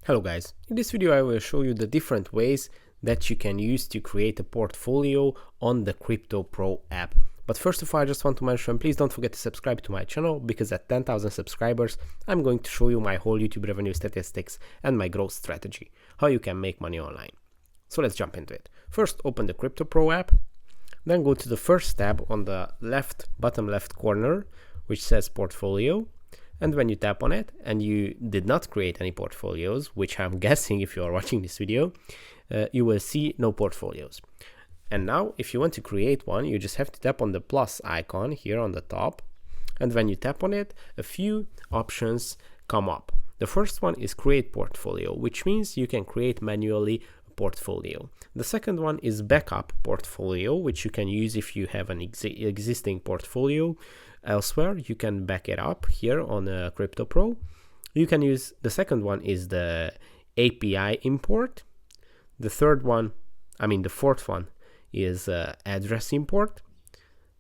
Hello guys, in this video I will show you the different ways that you can use to create a portfolio on the Crypto Pro app. But first of all, I just want to mention, please don't forget to subscribe to my channel, because at 10,000 subscribers I'm going to show you my whole YouTube revenue statistics and my growth strategy, how you can make money online. So let's jump into it. First, open the Crypto Pro app, then go to the first tab on the bottom left corner, which says Portfolio. And when you tap on it and you did not create any portfolios, which I'm guessing if you are watching this video, you will see no portfolios. And now if you want to create one, you just have to tap on the plus icon here on the top. And when you tap on it, a few options come up. The first one is create portfolio, which means you can create manually a portfolio. The second one is backup portfolio, which you can use if you have an existing portfolio elsewhere. You can back it up here on Crypto Pro. You can use, the second one is the API import. The fourth one is address import.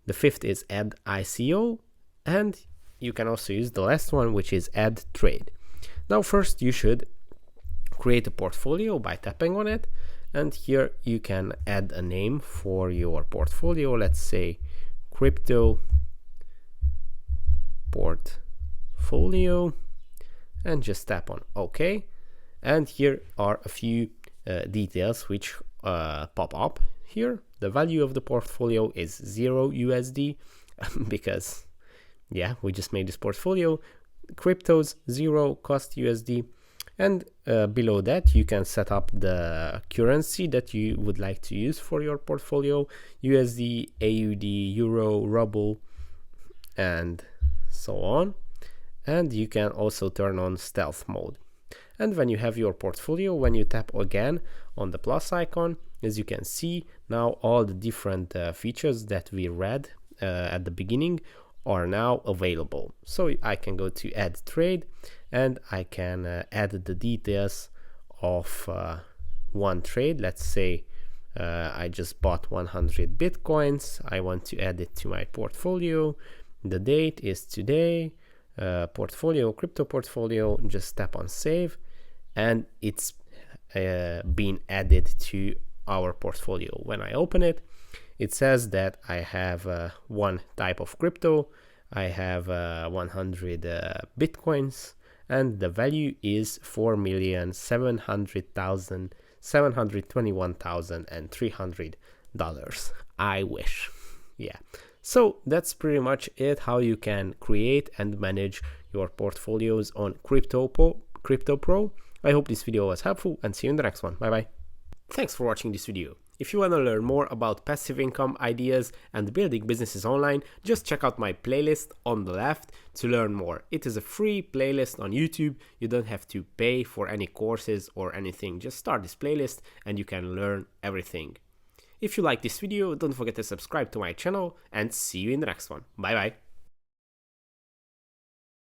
The fifth is add ICO. And you can also use the last one, which is add trade. Now first you should create a portfolio by tapping on it. And here you can add a name for your portfolio. Let's say Crypto Portfolio, and just tap on OK. And here are a few details which pop up here. The value of the portfolio is 0 USD because we just made this portfolio. Cryptos 0 cost USD. And below that you can set up the currency that you would like to use for your portfolio: USD, AUD, Euro, Ruble, and so on. And you can also turn on stealth mode. And when you have your portfolio, when you tap again on the plus icon, as you can see, now all the different features that we read at the beginning are now available. So I can go to add trade and I can add the details of one trade. Let's say I just bought 100 Bitcoins. I want to add it to my portfolio. The date is today. Portfolio, crypto portfolio, just tap on save and it's been added to our portfolio. When I open it, it says that I have one type of crypto. I have 100 Bitcoins and the value is 4,721,300 I wish. So that's pretty much it, how you can create and manage your portfolios on Crypto Pro. I hope this video was helpful and see you in the next one. Bye bye. Thanks for watching this video. If you want to learn more about passive income ideas and building businesses online, just check out my playlist on the left to learn more. It is a free playlist on YouTube. You don't have to pay for any courses or anything. Just start this playlist and you can learn everything. If you like this video, don't forget to subscribe to my channel and see you in the next one. Bye bye.